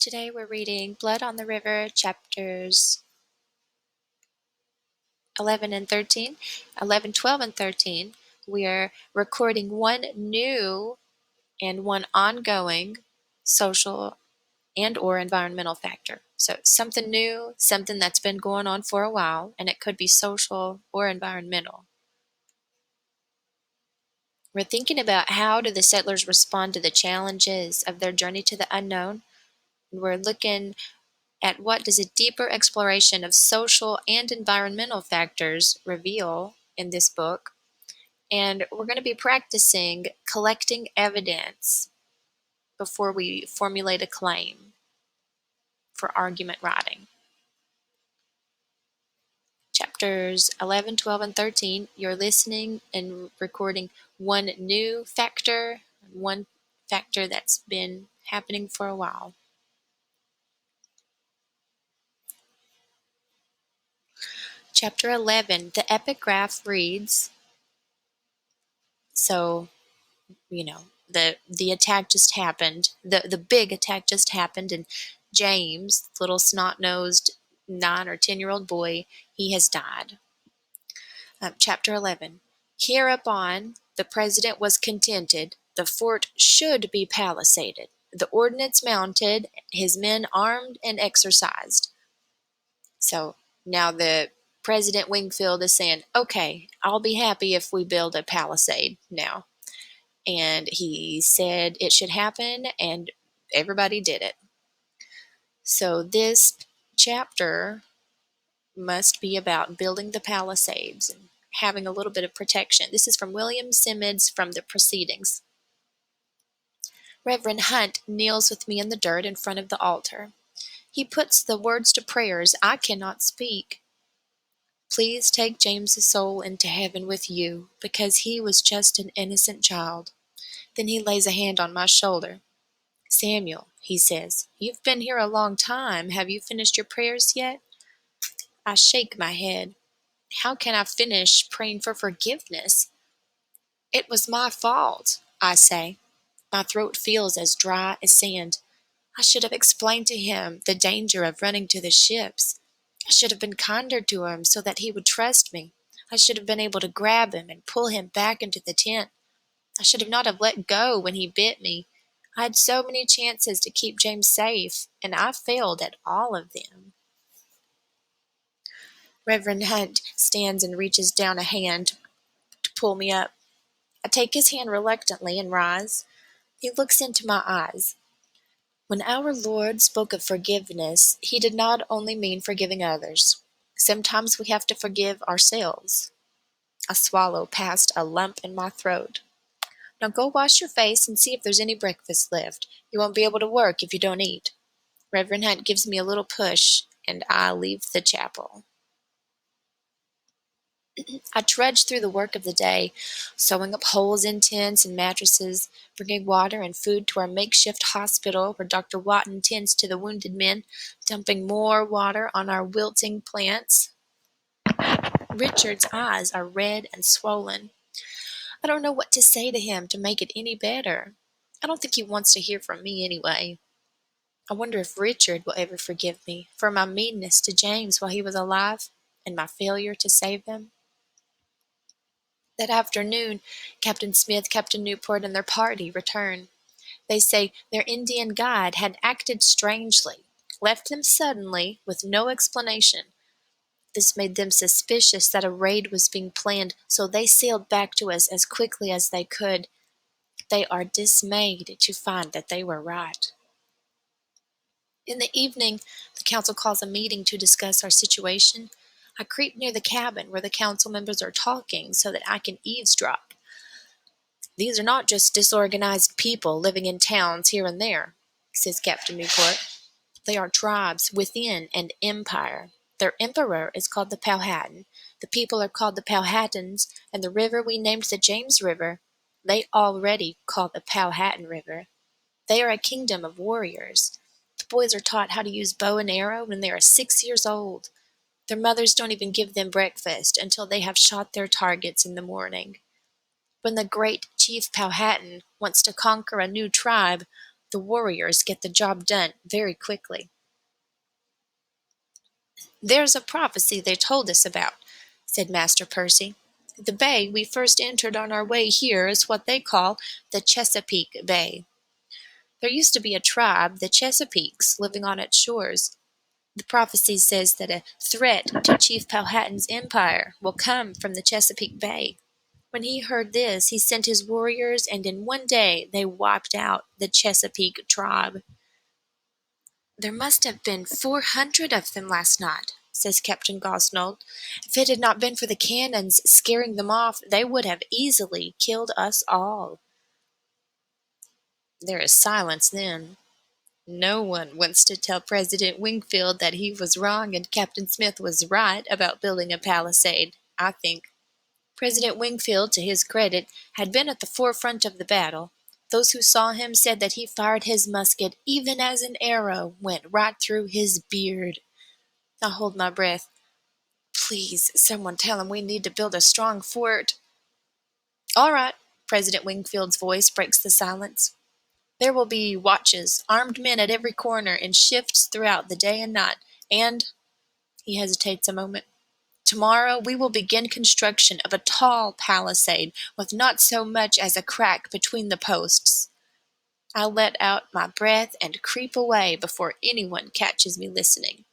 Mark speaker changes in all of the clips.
Speaker 1: Today we're reading Blood on the River, chapters 11 and 13. 11, 12, and 13. We are recording one new and one ongoing social and or environmental factor. So something new, something that's been going on for a while, and it could be social or environmental. We're thinking about how do the settlers respond to the challenges of their journey to the unknown. We're looking at what does a deeper exploration of social and environmental factors reveal in this book. And we're going to be practicing collecting evidence before we formulate a claim for argument writing. Chapters 11, 12, and 13, you're listening and recording one new factor, one factor that's been happening for a while. Chapter 11, the epigraph reads, so, the attack just happened. The big attack just happened, and James, little snot-nosed 9 or 10-year-old boy, he has died. Chapter 11. Hereupon the president was contented. The fort should be palisaded, the ordnance mounted, his men armed and exercised. So now the President Wingfield is saying, okay, I'll be happy if we build a palisade now. And he said it should happen, and everybody did it. So this chapter must be about building the palisades and having a little bit of protection. This is from William Simmons from the Proceedings. Reverend Hunt kneels with me in the dirt in front of the altar. He puts the words to prayers I cannot speak. Please take James's soul into heaven with you, because he was just an innocent child. Then he lays a hand on my shoulder. Samuel, he says, you've been here a long time. Have you finished your prayers yet? I shake my head. How can I finish praying for forgiveness? It was my fault, I say. My throat feels as dry as sand. I should have explained to him the danger of running to the ships. I should have been kinder to him so that he would trust me. I should have been able to grab him and pull him back into the tent. I should have not have let go when he bit me. I had so many chances to keep James safe, and I failed at all of them. Reverend Hunt stands and reaches down a hand to pull me up. I take his hand reluctantly and rise. He looks into my eyes. When our Lord spoke of forgiveness, he did not only mean forgiving others. Sometimes we have to forgive ourselves. I swallow past a lump in my throat. Now go wash your face and see if there's any breakfast left. You won't be able to work if you don't eat. Reverend Hunt gives me a little push, and I leave the chapel. I trudge through the work of the day, sewing up holes in tents and mattresses, bringing water and food to our makeshift hospital where Dr. Watton tends to the wounded men, dumping more water on our wilting plants. Richard's eyes are red and swollen. I don't know what to say to him to make it any better. I don't think he wants to hear from me anyway. I wonder if Richard will ever forgive me for my meanness to James while he was alive and my failure to save him. That afternoon, Captain Smith, Captain Newport, and their party return. They say their Indian guide had acted strangely, left them suddenly with no explanation. This made them suspicious that a raid was being planned, so they sailed back to us as quickly as they could. They are dismayed to find that they were right. In the evening, the council calls a meeting to discuss our situation. I creep near the cabin where the council members are talking so that I can eavesdrop. These are not just disorganized people living in towns here and there, says Captain Newport. They are tribes within an empire. Their emperor is called the Powhatan. The people are called the Powhatans, and the river we named the James River, they already call the Powhatan River. They are a kingdom of warriors. The boys are taught how to use bow and arrow when they are 6 years old. Their mothers don't even give them breakfast until they have shot their targets in the morning. When the great Chief Powhatan wants to conquer a new tribe, The warriors get the job done very quickly. "There's a prophecy they told us about," said Master Percy. "The bay we first entered on our way here is what they call the Chesapeake Bay. There used to be a tribe, the Chesapeakes, living on its shores. The prophecy says that a threat to Chief Powhatan's empire will come from the Chesapeake Bay. When he heard this, he sent his warriors, and in one day they wiped out the Chesapeake tribe." "There must have been 400 of them last night," says Captain Gosnold. "If it had not been for the cannons scaring them off, they would have easily killed us all." There is silence then. No one wants to tell President Wingfield that he was wrong and Captain Smith was right about building a palisade, I think. President Wingfield, to his credit, had been at the forefront of the battle. Those who saw him said that he fired his musket even as an arrow went right through his beard. I hold my breath. "Please, someone tell him we need to build a strong fort." "All right," President Wingfield's voice breaks the silence. "There will be watches, armed men at every corner, in shifts throughout the day and night, and—" he hesitates a moment. "Tomorrow we will begin construction of a tall palisade with not so much as a crack between the posts." I let out my breath and creep away before anyone catches me listening.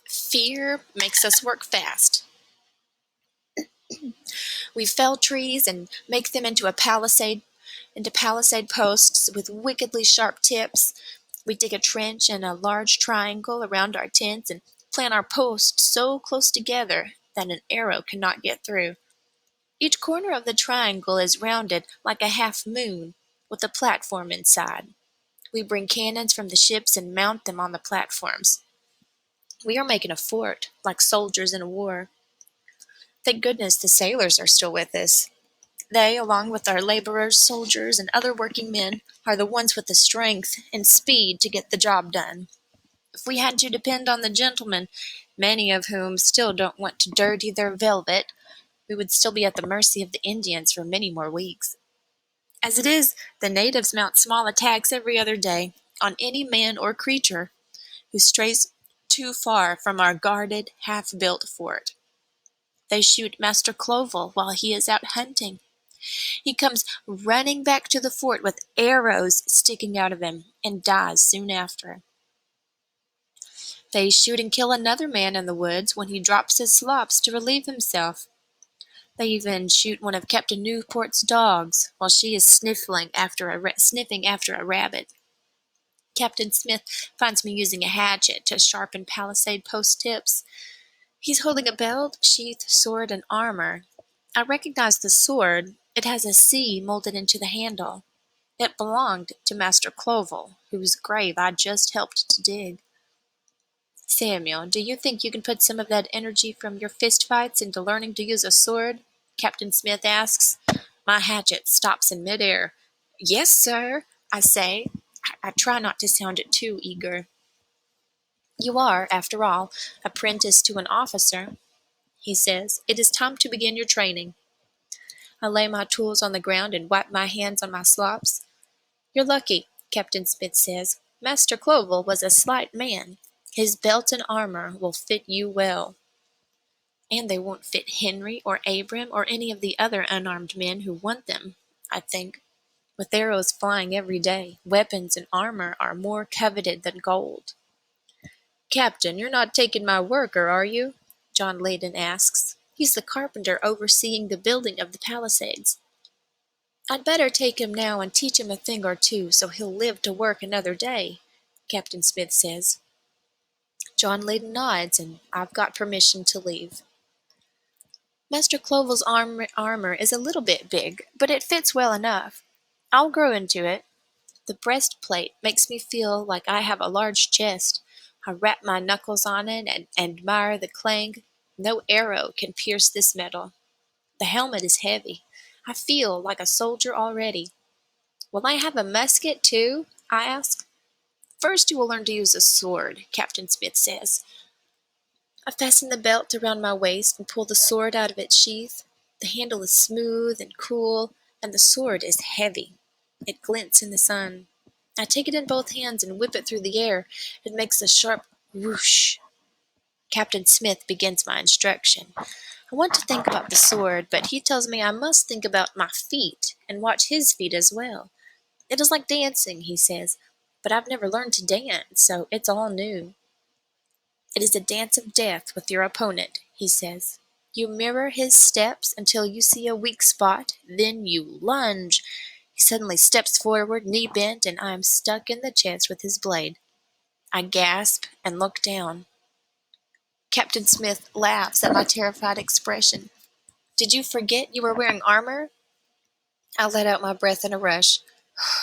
Speaker 1: Fear makes us work fast. We fell trees and make them into palisade posts with wickedly sharp tips. We dig a trench and a large triangle around our tents and plant our posts so close together that an arrow cannot get through. Each corner of the triangle is rounded like a half moon, with a platform inside. We bring cannons from the ships and mount them on the platforms. We are making a fort, like soldiers in a war. Thank goodness the sailors are still with us. They, along with our laborers, soldiers, and other working men, are the ones with the strength and speed to get the job done. If we had to depend on the gentlemen, many of whom still don't want to dirty their velvet, we would still be at the mercy of the Indians for many more weeks. As it is, the natives mount small attacks every other day on any man or creature who strays too far from our guarded, half-built fort. They shoot Master Clovel while he is out hunting. He comes running back to the fort with arrows sticking out of him and dies soon after. They shoot and kill another man in the woods when he drops his slops to relieve himself. They even shoot one of Captain Newport's dogs while she is sniffing after a rabbit. Captain Smith finds me using a hatchet to sharpen palisade post tips. He's holding a belt, sheath, sword, and armor. I recognize the sword. It has a C molded into the handle. It belonged to Master Clovel, whose grave I just helped to dig. "Samuel, do you think you can put some of that energy from your fist fights into learning to use a sword?" Captain Smith asks. My hatchet stops in midair. "Yes, sir," I say. I try not to sound too eager. "You are, after all, apprentice to an officer," he says. "It is time to begin your training." I lay my tools on the ground and wipe my hands on my slops. "You're lucky," Captain Smith says. "Master Clovel was a slight man. His belt and armor will fit you well." "And they won't fit Henry or Abram or any of the other unarmed men who want them, I think. With arrows flying every day, weapons and armor are more coveted than gold." "Captain, you're not taking my worker, are you?" John Leyden asks. He's the carpenter overseeing the building of the palisades. "I'd better take him now and teach him a thing or two so he'll live to work another day," Captain Smith says. John Leyden nods, and I've got permission to leave. Master Clovel's armor is a little bit big, but it fits well enough. I'll grow into it. The breastplate makes me feel like I have a large chest. I rap my knuckles on it and admire the clang. No arrow can pierce this metal. The helmet is heavy. I feel like a soldier already. "Will I have a musket, too?" I ask. "First you will learn to use a sword," Captain Smith says. I fasten the belt around my waist and pull the sword out of its sheath. The handle is smooth and cool. and the sword is heavy. It glints in the sun. I take it in both hands and whip it through the air. It makes a sharp whoosh. Captain Smith begins my instruction. I want to think about the sword, but he tells me I must think about my feet and watch his feet as well. It is like dancing, he says, but I've never learned to dance, so it's all new. It is a dance of death with your opponent, he says. You mirror his steps until you see a weak spot, then you lunge. He suddenly steps forward, knee bent, and I am stuck in the chest with his blade. I gasp and look down. Captain Smith laughs at my terrified expression. Did you forget you were wearing armor? I let out my breath in a rush.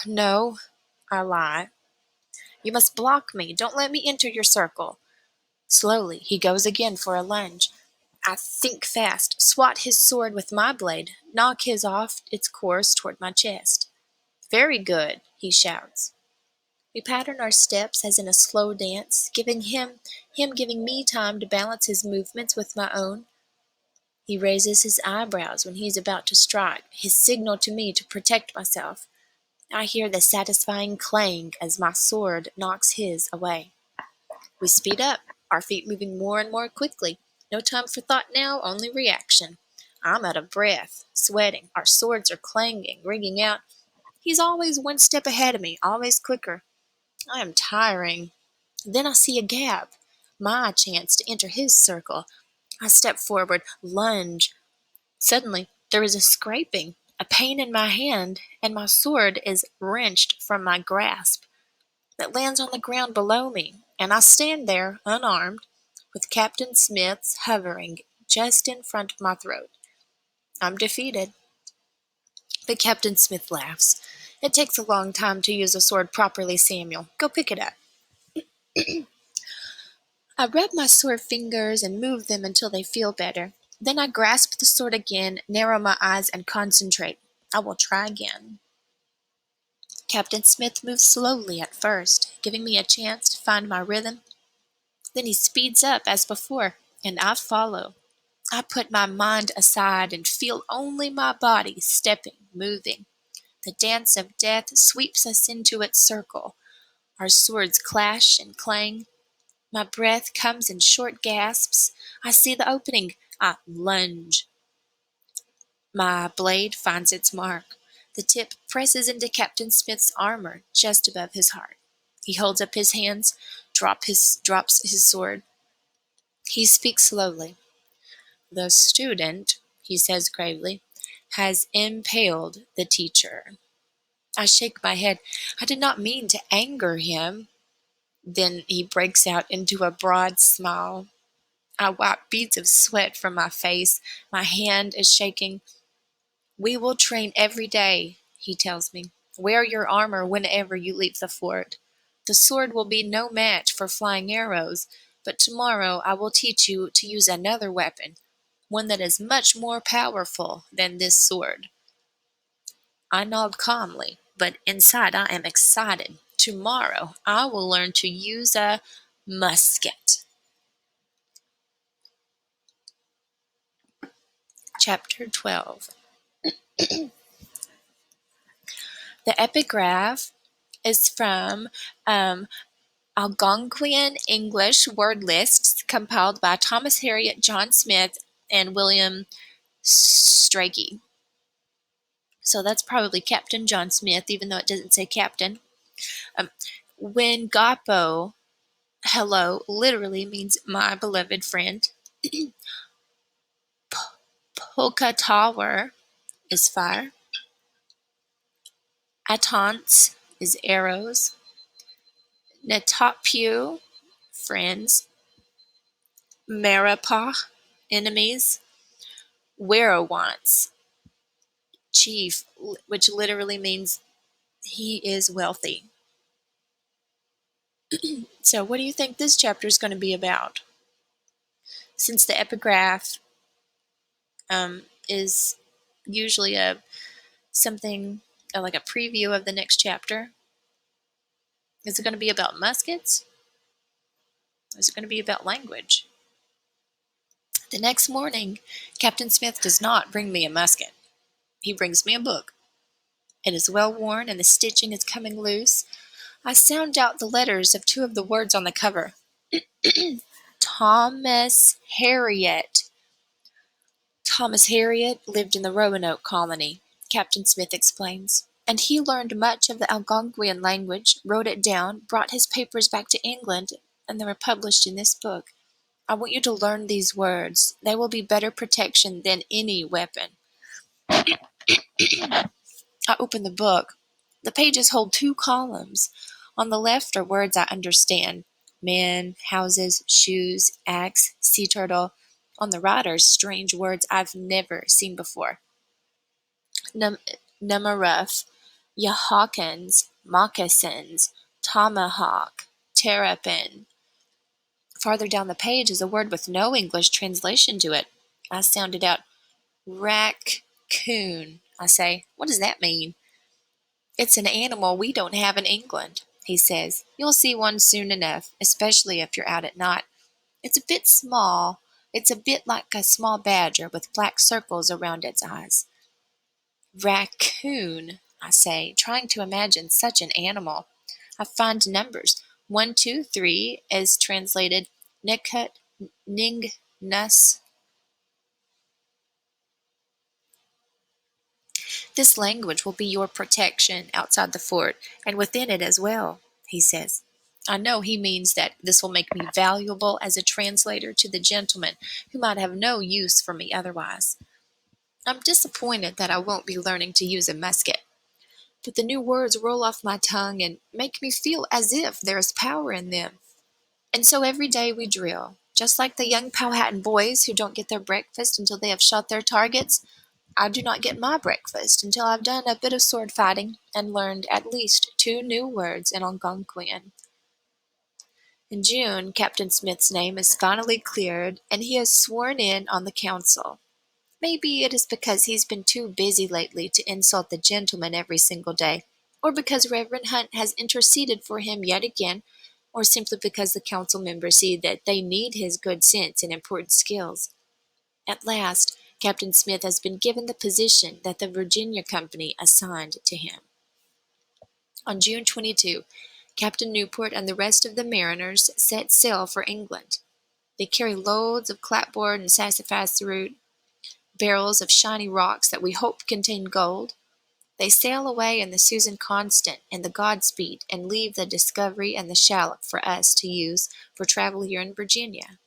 Speaker 1: No, I lie. You must block me. Don't let me enter your circle. Slowly, he goes again for a lunge. I think fast, swat his sword with my blade, knock his off its course toward my chest. Very good, he shouts. We pattern our steps as in a slow dance, him giving me time to balance his movements with my own. He raises his eyebrows when he is about to strike, his signal to me to protect myself. I hear the satisfying clang as my sword knocks his away. We speed up, our feet moving more and more quickly. No time for thought now, only reaction. I'm out of breath, sweating. Our swords are clanging, ringing out. He's always one step ahead of me, always quicker. I am tiring. Then I see a gap. My chance to enter his circle. I step forward, lunge. Suddenly, there is a scraping, a pain in my hand, and my sword is wrenched from my grasp. It lands on the ground below me, and I stand there, unarmed, with Captain Smith's hovering just in front of my throat. I'm defeated. But Captain Smith laughs. It takes a long time to use a sword properly, Samuel. Go pick it up. I rub my sore fingers and move them until they feel better. Then I grasp the sword again, narrow my eyes, and concentrate. I will try again. Captain Smith moves slowly at first, giving me a chance to find my rhythm. Then he speeds up as before, and I follow. I put my mind aside and feel only my body stepping, moving. The dance of death sweeps us into its circle. Our swords clash and clang. My breath comes in short gasps. I see the opening. I lunge. My blade finds its mark. The tip presses into Captain Smith's armor just above his heart. He holds up his hands, drops his sword. He speaks slowly. The student, he says gravely, has impaled the teacher. I shake my head. I did not mean to anger him. Then he breaks out into a broad smile. I wipe beads of sweat from my face. My hand is shaking. We will train every day, he tells me. Wear your armor whenever you leave the fort. The sword will be no match for flying arrows, but tomorrow I will teach you to use another weapon, one that is much more powerful than this sword. I nod calmly, but inside I am excited. Tomorrow I will learn to use a musket. Chapter 12. The epigraph is from Algonquian English word lists compiled by Thomas Harriot, John Smith, and William Strachey. So that's probably Captain John Smith, even though it doesn't say captain. Um, when Gapo, hello, literally means my beloved friend. Pokatawer is fire. Atants is arrows. Netapu, friends. Marapa, enemies. Werowance, chief, which literally means he is wealthy. So what do you think this chapter is going to be about? Since the epigraph is usually something like a preview of the next chapter, is it going to be about muskets? Or is it going to be about language? The next morning, Captain Smith does not bring me a musket. He brings me a book. It is well worn and the stitching is coming loose. I sound out the letters of two of the words on the cover. Thomas Harriot. Thomas Harriot lived in the Roanoke colony, Captain Smith explains, and he learned much of the Algonquian language, wrote it down, brought his papers back to England, and they were published in this book. I want you to learn these words. They will be better protection than any weapon. I open the book. The pages hold two columns. On the left are words I understand: men, houses, shoes, axe, sea turtle. On the right are strange words I've never seen before. Numaruf, Yahawkins, moccasins, tomahawk, terrapin. Farther down the page is a word with no English translation to it. I sounded out, raccoon. I say, what does that mean? It's an animal we don't have in England, he says. You'll see one soon enough, especially if you're out at night. It's a bit small. It's a bit like a small badger with black circles around its eyes. Raccoon, I say, trying to imagine such an animal. I find numbers. 1, 2, 3 is translated Nikut, Ning, Nus. This language will be your protection outside the fort, and within it as well, he says. I know he means that this will make me valuable as a translator to the gentlemen who might have no use for me otherwise. I'm disappointed that I won't be learning to use a musket, but the new words roll off my tongue and make me feel as if there is power in them. And so every day we drill, just like the young Powhatan boys who don't get their breakfast until they have shot their targets. I do not get my breakfast until I've done a bit of sword fighting and learned at least 2 new words in Algonquian. In June, Captain Smith's name is finally cleared, and he is sworn in on the council. Maybe it is because he's been too busy lately to insult the gentlemen every single day, or because Reverend Hunt has interceded for him yet again, or simply because the council members see that they need his good sense and important skills. At last, Captain Smith has been given the position that the Virginia Company assigned to him. On June 22, Captain Newport and the rest of the mariners set sail for England. They carry loads of clapboard and sassafras root, barrels of shiny rocks that we hope contain gold. They sail away in the Susan Constant and the Godspeed and leave the Discovery and the Shallop for us to use for travel here in Virginia.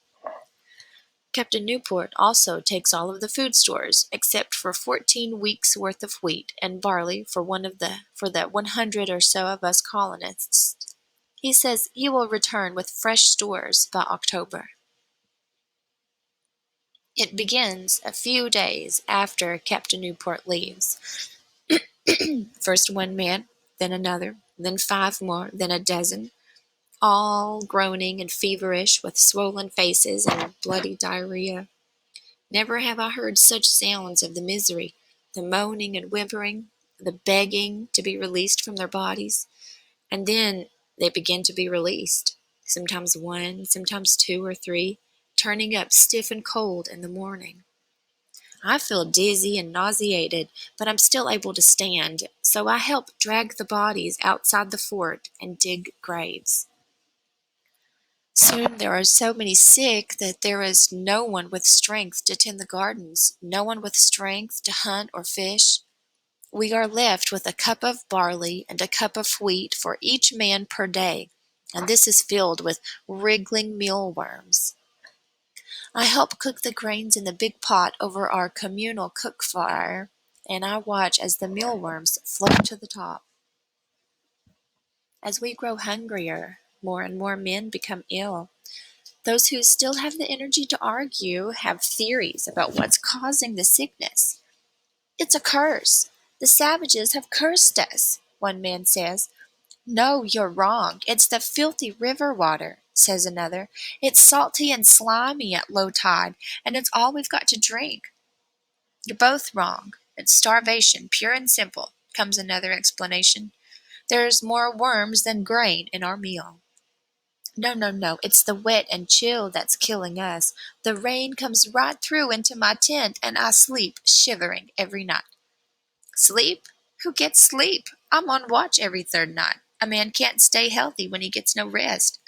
Speaker 1: Captain Newport also takes all of the food stores, except for 14 weeks' worth of wheat and barley for the 100 or so of us colonists. He says he will return with fresh stores by October. It begins a few days after Captain Newport leaves. First one man, then another, then 5 more, then a dozen, all groaning and feverish with swollen faces and bloody diarrhea. Never have I heard such sounds of the misery, the moaning and whimpering, the begging to be released from their bodies. And then they begin to be released, sometimes 1, sometimes 2 or 3, turning up stiff and cold in the morning. I feel dizzy and nauseated, but I'm still able to stand, so I help drag the bodies outside the fort and dig graves. Soon there are so many sick that there is no one with strength to tend the gardens, no one with strength to hunt or fish. We are left with a cup of barley and a cup of wheat for each man per day, and this is filled with wriggling mealworms. I help cook the grains in the big pot over our communal cook fire, and I watch as the mealworms float to the top. As we grow hungrier, more and more men become ill. Those who still have the energy to argue have theories about what's causing the sickness. It's a curse. The savages have cursed us, one man says. No, you're wrong. It's the filthy river water, says another. It's salty and slimy at low tide, and it's all we've got to drink. You're both wrong. It's starvation, pure and simple, comes another explanation. There's more worms than grain in our meal. No, it's the wet and chill that's killing us. The rain comes right through into my tent, and I sleep shivering every night. Sleep? Who gets sleep? I'm on watch every third night. A man can't stay healthy when he gets no rest.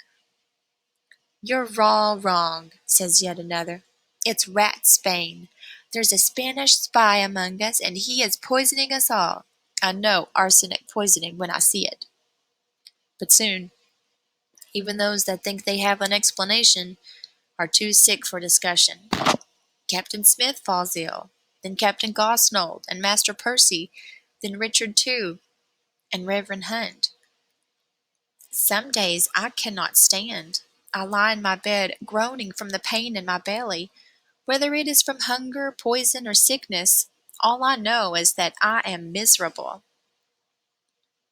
Speaker 1: You're all wrong, says yet another. It's Ratsbane. There's a Spanish spy among us, and he is poisoning us all. I know arsenic poisoning when I see it. But soon, even those that think they have an explanation are too sick for discussion. Captain Smith falls ill, then Captain Gosnold, and Master Percy, then Richard too, and Reverend Hunt. Some days I cannot stand. I lie in my bed groaning from the pain in my belly. Whether it is from hunger, poison, or sickness, all I know is that I am miserable.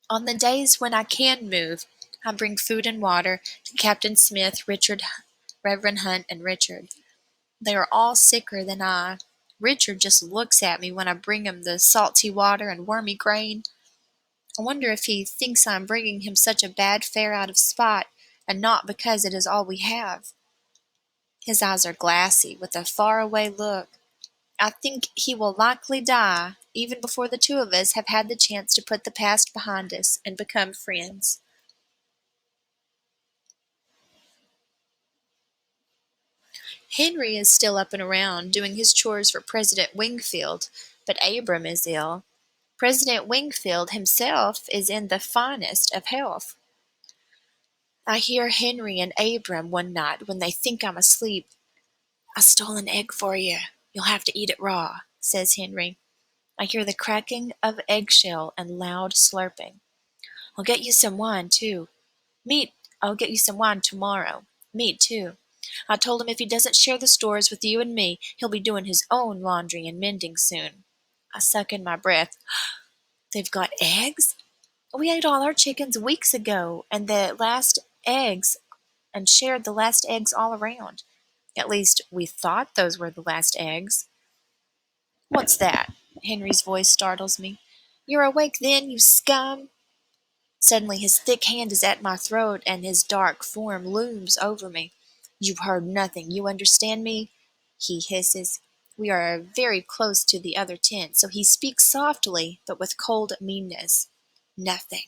Speaker 1: On the days when I can move, I bring food and water to Captain Smith, Richard, Reverend Hunt, and Richard. They are all sicker than I. Richard just looks at me when I bring him the salty water and wormy grain. I wonder if he thinks I am bringing him such a bad fare out of spite, and not because it is all we have. His eyes are glassy, with a far-away look. I think he will likely die, even before the two of us have had the chance to put the past behind us and become friends. Henry is still up and around, doing his chores for President Wingfield, but Abram is ill. President Wingfield himself is in the finest of health. I hear Henry and Abram one night when they think I'm asleep. I stole an egg for you. You'll have to eat it raw, says Henry. I hear the cracking of eggshell and loud slurping. I'll get you some wine, too. Meat, I'll get you some wine tomorrow. Meat, too. I told him if he doesn't share the stores with you and me, he'll be doing his own laundry and mending soon. I suck in my breath. They've got eggs? We ate all our chickens weeks ago, and the last eggs, and shared the last eggs all around. At least, we thought those were the last eggs. What's that? Henry's voice startles me. You're awake then, you scum? Suddenly his thick hand is at my throat, and his dark form looms over me. You've heard nothing, you understand me? He hisses. We are very close to the other tent, so he speaks softly, but with cold meanness. Nothing.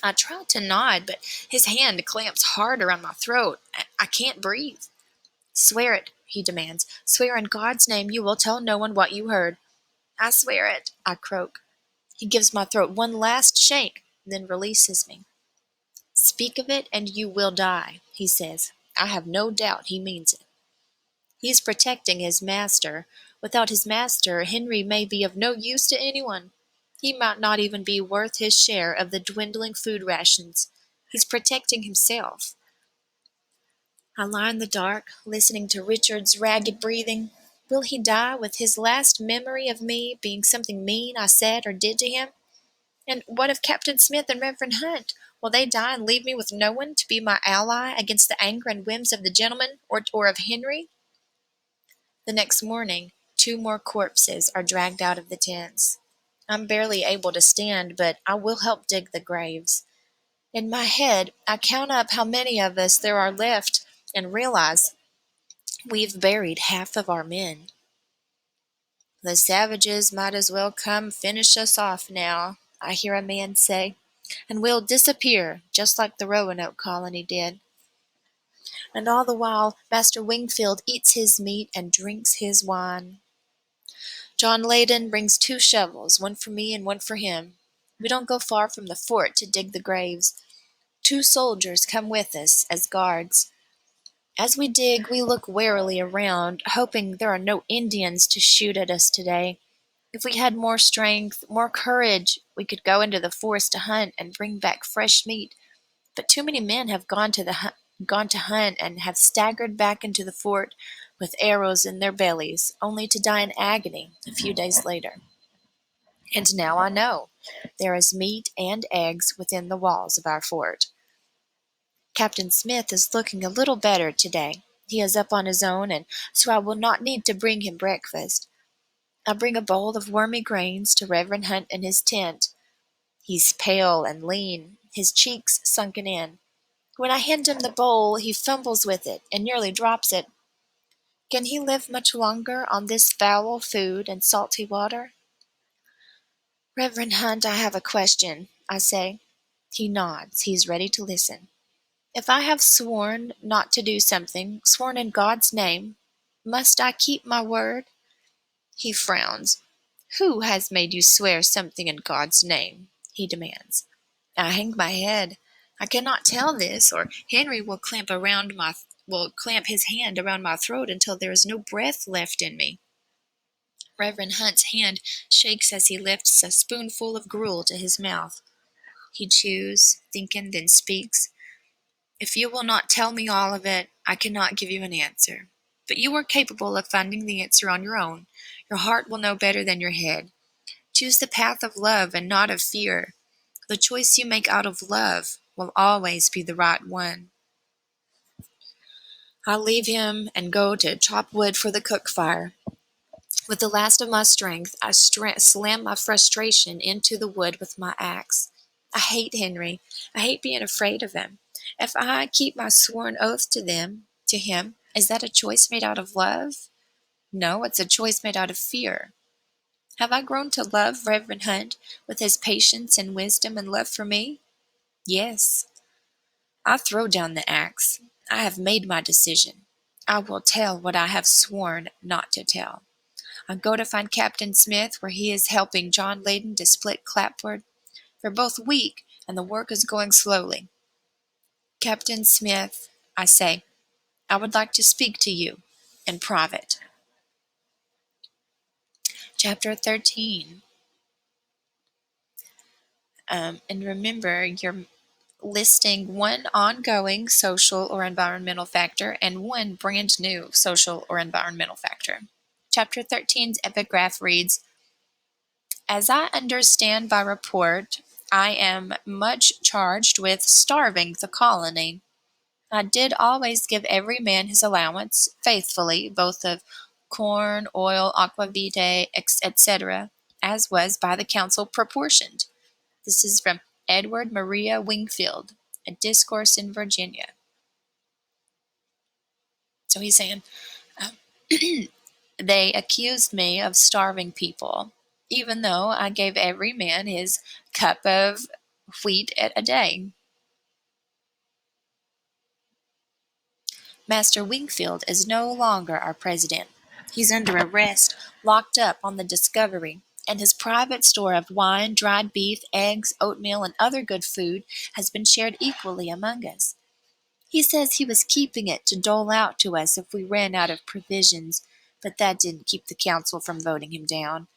Speaker 1: I try to nod, but his hand clamps hard around my throat. I can't breathe. Swear it, he demands. Swear in God's name you will tell no one what you heard. I swear it, I croak. He gives my throat one last shake, then releases me. Speak of it and you will die, he says. I have no doubt he means it. He is protecting his master. Without his master, Henry may be of no use to anyone. He might not even be worth his share of the dwindling food rations. He's protecting himself. I lie in the dark, listening to Richard's ragged breathing. Will he die with his last memory of me being something mean I said or did to him? And what of Captain Smith and Reverend Hunt? Will they die and leave me with no one to be my ally against the anger and whims of the gentleman or of Henry? The next morning, 2 more corpses are dragged out of the tents. I'm barely able to stand, but I will help dig the graves. In my head, I count up how many of us there are left and realize we've buried half of our men. The savages might as well come finish us off now, I hear a man say, and we'll disappear just like the Roanoke colony did. And all the while, Master Wingfield eats his meat and drinks his wine. John Leyden brings 2 shovels, one for me and one for him. We don't go far from the fort to dig the graves. 2 soldiers come with us as guards. As we dig, we look warily around, hoping there are no Indians to shoot at us today. If we had more strength, more courage, we could go into the forest to hunt and bring back fresh meat. But too many men have gone to hunt and have staggered back into the fort with arrows in their bellies, only to die in agony a few days later. And now I know there is meat and eggs within the walls of our fort. Captain Smith is looking a little better today. He is up on his own, and so I will not need to bring him breakfast. I bring a bowl of wormy grains to Reverend Hunt in his tent. He's pale and lean, his cheeks sunken in. When I hand him the bowl, he fumbles with it and nearly drops it. Can he live much longer on this foul food and salty water? Reverend Hunt, I have a question, I say. He nods. He's ready to listen. If I have sworn not to do something, sworn in God's name, must I keep my word? He frowns. Who has made you swear something in God's name? He demands. I hang my head. I cannot tell this, or Henry will clamp his hand around my throat until there is no breath left in me. Reverend Hunt's hand shakes as he lifts a spoonful of gruel to his mouth. He chews, thinking, then speaks. If you will not tell me all of it, I cannot give you an answer. But you are capable of finding the answer on your own. Your heart will know better than your head. Choose the path of love and not of fear. The choice you make out of love will always be the right one. I leave him and go to chop wood for the cook fire. With the last of my strength, I slam my frustration into the wood with my axe. I hate Henry. I hate being afraid of him. If I keep my sworn oath to him, is that a choice made out of love? No, it's a choice made out of fear. Have I grown to love Reverend Hunt with his patience and wisdom and love for me? Yes. I throw down the axe. I have made my decision. I will tell what I have sworn not to tell. I go to find Captain Smith where he is helping John Layden to split clapboard. They're both weak and the work is going slowly. Captain Smith, I say, I would like to speak to you in private. Chapter 13. And remember, you're listing one ongoing social or environmental factor and one brand new social or environmental factor. Chapter 13's epigraph reads, As I understand by report, I am much charged with starving the colony. I did always give every man his allowance, faithfully, both of corn, oil, aquavitae, etc., as was by the council proportioned. This is from Edward Maria Wingfield, A Discourse in Virginia. So he's saying, uh, they accused me of starving people, even though I gave every man his cup of wheat a day. Master Wingfield is no longer our president. He's under arrest, locked up on the Discovery, and his private store of wine, dried beef, eggs, oatmeal, and other good food has been shared equally among us. He says he was keeping it to dole out to us if we ran out of provisions, but that didn't keep the council from voting him down.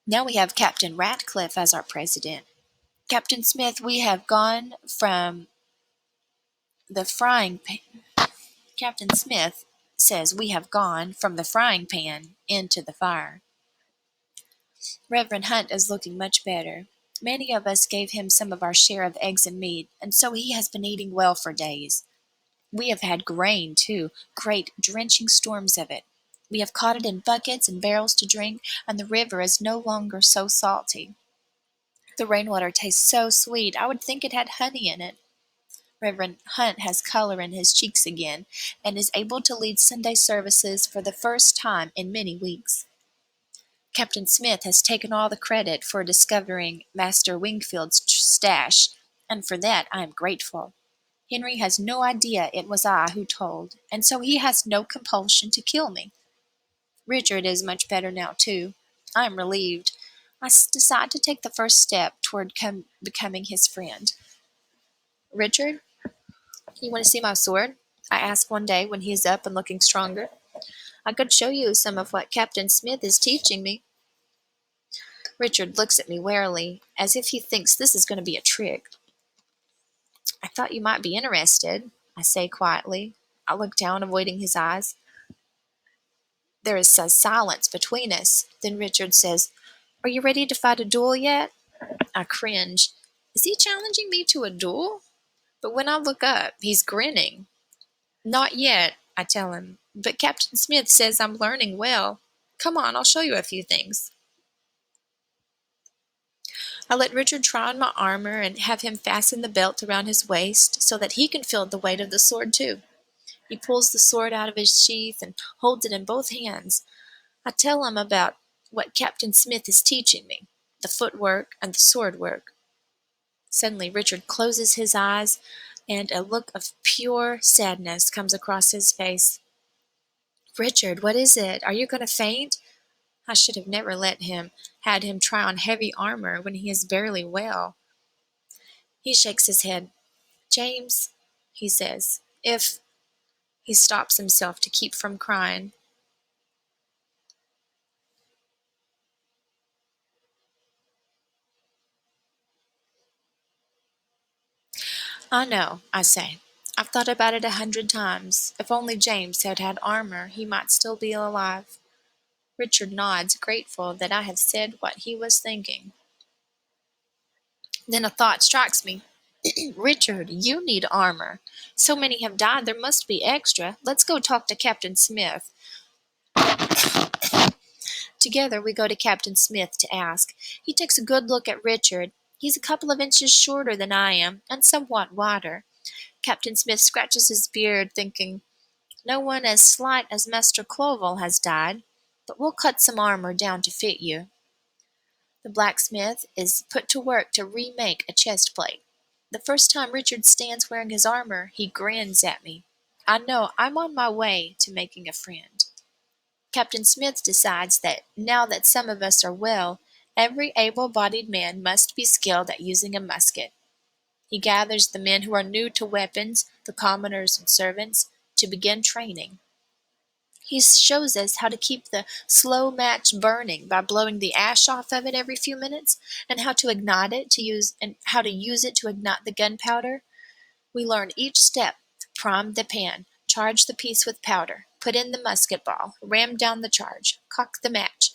Speaker 1: Now we have Captain Ratcliffe as our president. Captain Smith, we have gone from the frying pan. Captain Smith says we have gone from the frying pan into the fire. Reverend Hunt is looking much better. Many of us gave him some of our share of eggs and meat, and so he has been eating well for days. We have had grain, too, great drenching storms of it. We have caught it in buckets and barrels to drink, and the river is no longer so salty. The rainwater tastes so sweet, I would think it had honey in it. Reverend Hunt has color in his cheeks again, and is able to lead Sunday services for the first time in many weeks. Captain Smith has taken all the credit for discovering Master Wingfield's stash, and for that I am grateful. Henry has no idea it was I who told, and so he has no compulsion to kill me. Richard is much better now, too. I am relieved. I decide to take the first step toward becoming his friend. Richard, you want to see my sword? I ask one day when he is up and looking stronger. I could show you some of what Captain Smith is teaching me. Richard looks at me warily, as if he thinks this is going to be a trick. I thought you might be interested, I say quietly. I look down, avoiding his eyes. There is a silence between us. Then Richard says, Are you ready to fight a duel yet? I cringe. Is he challenging me to a duel? But when I look up, he's grinning. Not yet, I tell him, but Captain Smith says I'm learning well. Come on, I'll show you a few things. I let Richard try on my armor and have him fasten the belt around his waist so that he can feel the weight of the sword too. He pulls the sword out of his sheath and holds it in both hands. I tell him about what Captain Smith is teaching me. the footwork, and the sword work. Suddenly Richard closes his eyes, and a look of pure sadness comes across his face. "Richard, what is it? Are you going to faint? I should have never had him try on heavy armor when he is barely well." He shakes his head. "James," he says, "if—" He stops himself to keep from crying. "I know," I say. "I've thought about it 100 times. If only James had had armor, he might still be alive." Richard nods, grateful that I have said what he was thinking. Then a thought strikes me. "Richard, you need armor. So many have died, there must be extra. Let's go talk to Captain Smith." Together we go to Captain Smith to ask. He takes a good look at Richard. He's a couple of inches shorter than I am, and somewhat wider. Captain Smith scratches his beard, thinking, "No one as slight as Master Clovel has died, but we'll cut some armor down to fit you." The blacksmith is put to work to remake a chest plate. The first time Richard stands wearing his armor, he grins at me. I know I'm on my way to making a friend. Captain Smith decides that now that some of us are well, every able-bodied man must be skilled at using a musket. He gathers the men who are new to weapons, the commoners and servants, to begin training. He shows us how to keep the slow match burning by blowing the ash off of it every few minutes, and how to ignite it and how to use it to ignite the gunpowder. We learn each step: prime the pan, charge the piece with powder, put in the musket ball, ram down the charge, cock the match.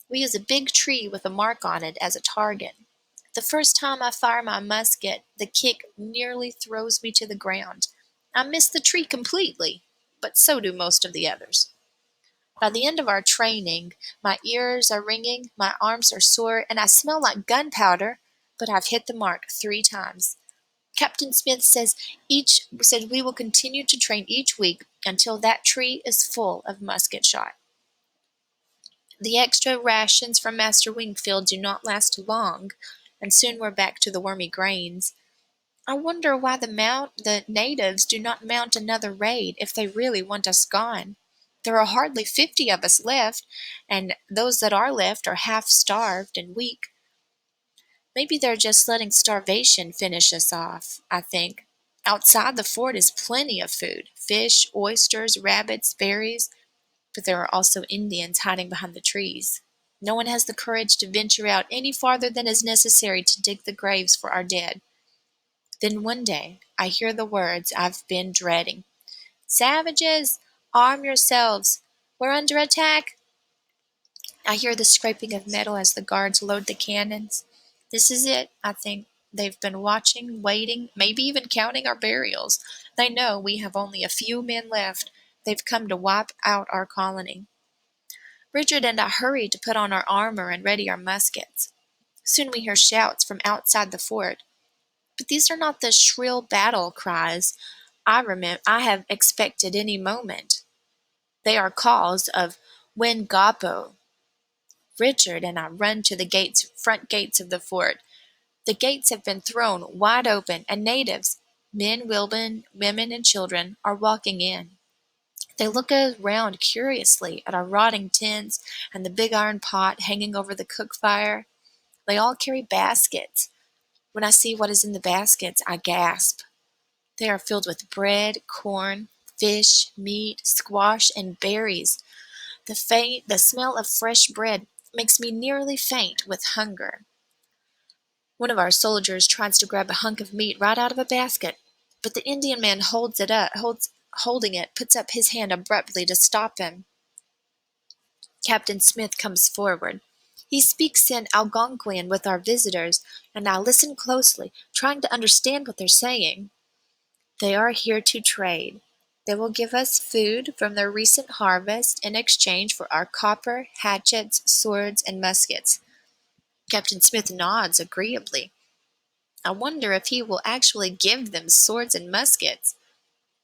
Speaker 1: We use a big tree with a mark on it as a target. The first time I fire my musket, the kick nearly throws me to the ground. I miss the tree completely, but so do most of the others. By the end of our training, my ears are ringing, my arms are sore, and I smell like gunpowder, but I've hit the mark 3 times. Captain Smith said we will continue to train each week until that tree is full of musket shot. The extra rations from Master Wingfield do not last long, and soon we're back to the wormy grains. I wonder why the natives do not mount another raid if they really want us gone. There are hardly 50 of us left, and those that are left are half starved and weak. Maybe they're just letting starvation finish us off, I think. Outside the fort is plenty of food: fish, oysters, rabbits, berries, but there are also Indians hiding behind the trees. No one has the courage to venture out any farther than is necessary to dig the graves for our dead. Then one day I hear the words I've been dreading. "Savages, arm yourselves. We're under attack." I hear the scraping of metal as the guards load the cannons. This is it, I think. They've been watching, waiting, maybe even counting our burials. They know we have only a few men left. They've come to wipe out our colony. Richard and I hurry to put on our armor and ready our muskets. Soon we hear shouts from outside the fort. But these are not the shrill battle cries I have expected any moment. They are calls of Wengapo. Richard and I run to the front gates of the fort. The gates have been thrown wide open, and natives, men, women, and children, are walking in. They look around curiously at our rotting tents and the big iron pot hanging over the cook fire. They all carry baskets. When I see what is in the baskets, I gasp. They are filled with bread, corn, fish, meat, squash, and berries. The smell of fresh bread makes me nearly faint with hunger. One of our soldiers tries to grab a hunk of meat right out of a basket, but the Indian man holding it, puts up his hand abruptly to stop him. Captain Smith comes forward. He speaks in Algonquian with our visitors, and I listen closely, trying to understand what they're saying. They are here to trade. They will give us food from their recent harvest in exchange for our copper, hatchets, swords, and muskets. Captain Smith nods agreeably. I wonder if he will actually give them swords and muskets.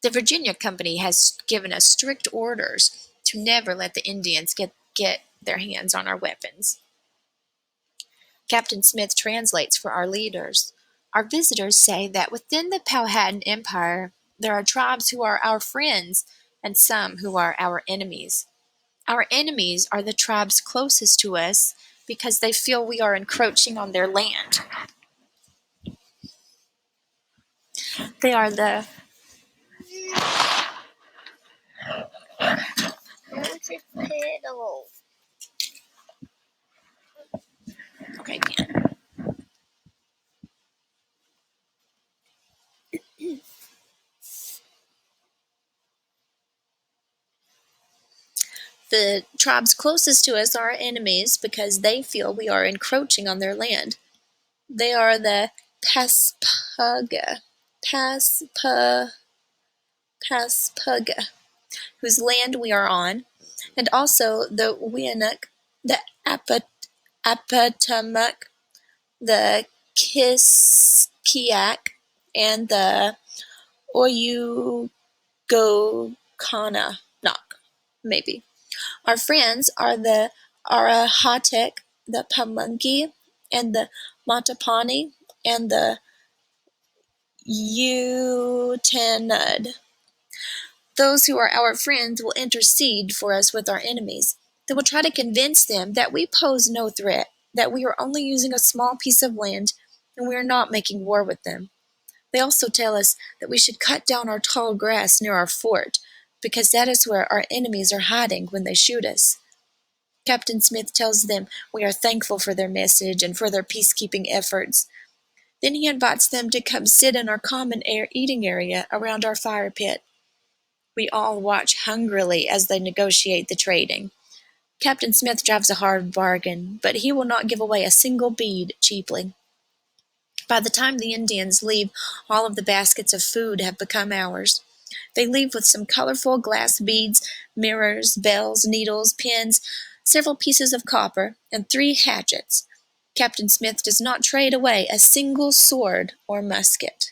Speaker 1: The Virginia Company has given us strict orders to never let the Indians get their hands on our weapons. Captain Smith translates for our leaders. Our visitors say that within the Powhatan Empire, there are tribes who are our friends and some who are our enemies. Our enemies are the tribes closest to us because they feel we are encroaching on their land. They are the okay, Dan. The tribes closest to us are our enemies because they feel we are encroaching on their land. They are the Paspaga, Paspa, Paspaga, whose land we are on, and also the Wyandotte, the Apatamak, the Kiskiak, and the Oyukokana, maybe. Our friends are the Arahatek, the Pamunkey, and the Matapani, and the Utanud. Those who are our friends will intercede for us with our enemies. They will try to convince them that we pose no threat, that we are only using a small piece of land, and we are not making war with them. They also tell us that we should cut down our tall grass near our fort, because that is where our enemies are hiding when they shoot us. Captain Smith tells them we are thankful for their message and for their peacekeeping efforts. Then he invites them to come sit in our common eating area around our fire pit. We all watch hungrily as they negotiate the trading. Captain Smith drives a hard bargain, but he will not give away a single bead cheaply. By the time the Indians leave, all of the baskets of food have become ours. They leave with some colorful glass beads, mirrors, bells, needles, pins, several pieces of copper, and 3 hatchets. Captain Smith does not trade away a single sword or musket.